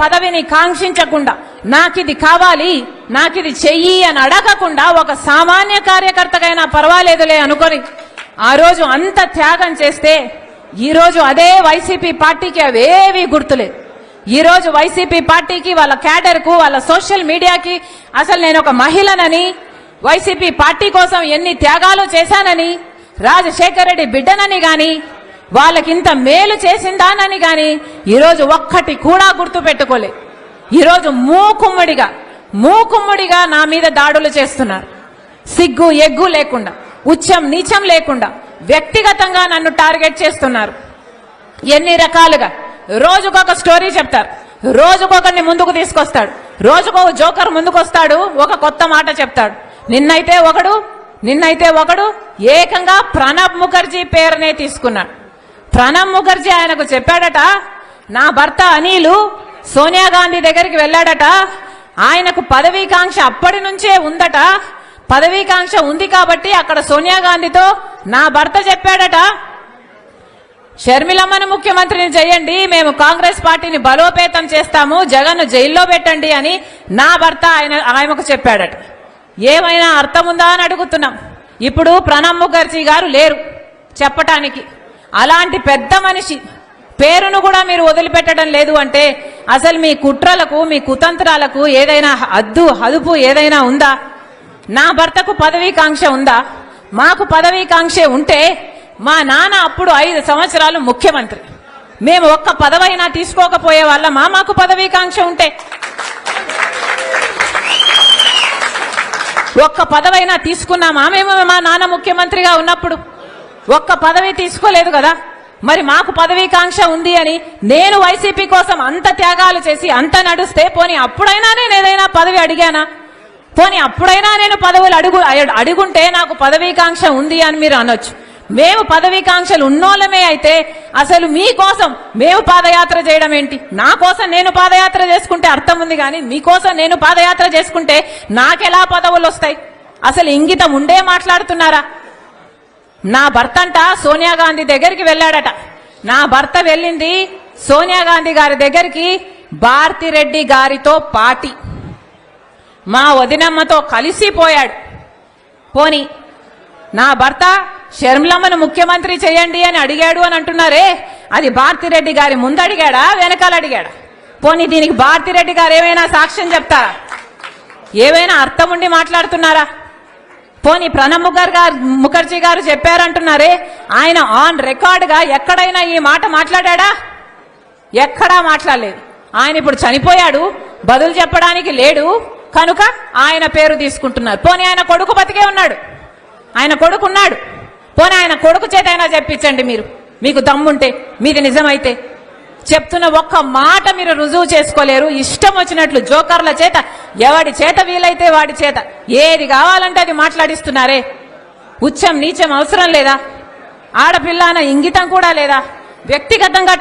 పదవిని కాంక్షించకుండా నాకిది కావాలి నాకిది చెయ్యి అని అడగకుండా ఒక సామాన్య కార్యకర్తకైనా పర్వాలేదులే అనుకొని ఆ రోజు అంత త్యాగం చేస్తే ఈ రోజు అదే వైసీపీ పార్టీకి అవేవి గుర్తులేదు. ఈ రోజు వైసీపీ పార్టీకి వాళ్ళ క్యాడర్ కు వాళ్ళ సోషల్ మీడియాకి అసలు నేను ఒక మహిళనని వైసీపీ పార్టీ కోసం ఎన్ని త్యాగాలు చేశానని రాజశేఖర రెడ్డి బిడ్డనని గాని వాళ్ళకింత మేలు చేసిందానని గాని ఈరోజు ఒక్కటి కూడా గుర్తు పెట్టుకోలే. ఈరోజు మూకుమ్మడిగా నా మీద దాడులు చేస్తున్నారు. సిగ్గు ఎగ్గు లేకుండా ఉచ్చం నీచం లేకుండా వ్యక్తిగతంగా నన్ను టార్గెట్ చేస్తున్నారు. ఎన్ని రకాలుగా రోజుకొక స్టోరీ చెప్తారు, రోజుకొకరిని ముందుకు తీసుకొస్తాడు, రోజుకొక జోకర్ ముందుకు వస్తాడు, ఒక కొత్త మాట చెప్తాడు. నిన్నైతే ఒకడు ఏకంగా ప్రణబ్ ముఖర్జీ పేరునే తీసుకున్నాడు. ప్రణబ్ ముఖర్జీ ఆయనకు చెప్పాడట, నా భర్త అనిలు సోనియా గాంధీ దగ్గరికి వెళ్ళాడట, ఆయనకు పదవీకాంక్ష అప్పటి నుంచే ఉందట, పదవీకాంక్ష ఉంది కాబట్టి అక్కడ సోనియా గాంధీతో నా భర్త చెప్పాడట, షర్మిలమ్మను ముఖ్యమంత్రిని చేయండి, మేము కాంగ్రెస్ పార్టీని బలోపేతం చేస్తాము, జగన్ జైల్లో పెట్టండి అని నా భర్త ఆయనకు చెప్పాడట. ఏమైనా అర్థం ఉందా అని అడుగుతున్నాం. ఇప్పుడు ప్రణబ్ ముఖర్జీ గారు లేరు చెప్పటానికి. అలాంటి పెద్ద మనిషి పేరును కూడా మీరు వదిలిపెట్టడం లేదు అంటే అసలు మీ కుట్రలకు మీ కుతంత్రాలకు ఏదైనా అదుపు ఏదైనా ఉందా? నా భర్తకు పదవీకాంక్ష ఉందా? మాకు పదవీకాంక్ష ఉంటే మా నాన్న అప్పుడు 5 సంవత్సరాలు ముఖ్యమంత్రి, మేము ఒక్క పదవైనా తీసుకోకపోయే వాళ్ళమా? మాకు పదవీకాంక్ష ఉంటే ఒక్క పదవైనా తీసుకున్నామా మేము? మా నాన్న ముఖ్యమంత్రిగా ఉన్నప్పుడు ఒక్క పదవి తీసుకోలేదు కదా. మరి మాకు పదవీకాంక్ష ఉంది అని నేను వైసీపీ కోసం అంత త్యాగాలు చేసి అంత నడుస్తే పోనీ అప్పుడైనా నేను ఏదైనా పదవి అడిగానా? పోనీ అప్పుడైనా నేను పదవులు అడుగుంటే నాకు పదవీకాంక్ష ఉంది అని మీరు అనొచ్చు. మేము పదవీకాంక్షలు ఉన్నోళ్ళమే అయితే అసలు మీకోసం మేము పాదయాత్ర చేయడం ఏంటి? నా కోసం నేను పాదయాత్ర చేసుకుంటే అర్థం ఉంది, కానీ మీకోసం నేను పాదయాత్ర చేసుకుంటే నాకెలా పదవులు వస్తాయి? అసలు ఇంగితం ఉండే మాట్లాడుతున్నారా? నా భర్త అంట సోనియా గాంధీ దగ్గరికి వెళ్ళాడట. నా భర్త వెళ్ళింది సోనియా గాంధీ గారి దగ్గరికి భారతిరెడ్డి గారితో పాటి మా వదినమ్మతో కలిసిపోయాడు. పోని నా భర్త షర్మిలమ్మను ముఖ్యమంత్రి చేయండి అని అడిగాడు అని అంటున్నారే, అది భారతిరెడ్డి గారి ముందు అడిగాడా వెనకాల అడిగాడా? పోనీ దీనికి భారతిరెడ్డి గారు ఏమైనా సాక్ష్యం చెప్తారా? ఏమైనా అర్థం ఉండి మాట్లాడుతున్నారా? పోనీ ప్రణబ్ ముఖర్జీ గారు చెప్పారంటున్నారే, ఆయన ఆన్ రికార్డ్ గా ఎక్కడైనా ఈ మాట మాట్లాడా? ఎక్కడా మాట్లాడలేదు. ఆయన ఇప్పుడు చనిపోయాడు, బదులు చెప్పడానికి లేడు కనుక ఆయన పేరు తీసుకుంటున్నారు. పోనీ ఆయన కొడుకు బతికే ఉన్నాడు, ఆయన కొడుకు ఉన్నాడు, పోనీ ఆయన కొడుకు చేత అయినా చెప్పించండి మీరు, మీకు దమ్ముంటే, మీది నిజమైతే. చెప్తున్న ఒక్క మాట మీరు రుజువు చేసుకోలేరు. ఇష్టం వచ్చినట్లు జోకర్ల చేత ఎవడి చేత వీలైతే వాడి చేత ఏది కావాలంటే అది మాట్లాడిస్తున్నారే. ఉచ్చం నీచం అవసరం లేదా? ఆడపిల్ల అన్న ఇంగితం కూడా లేదా? వ్యక్తిగతంగా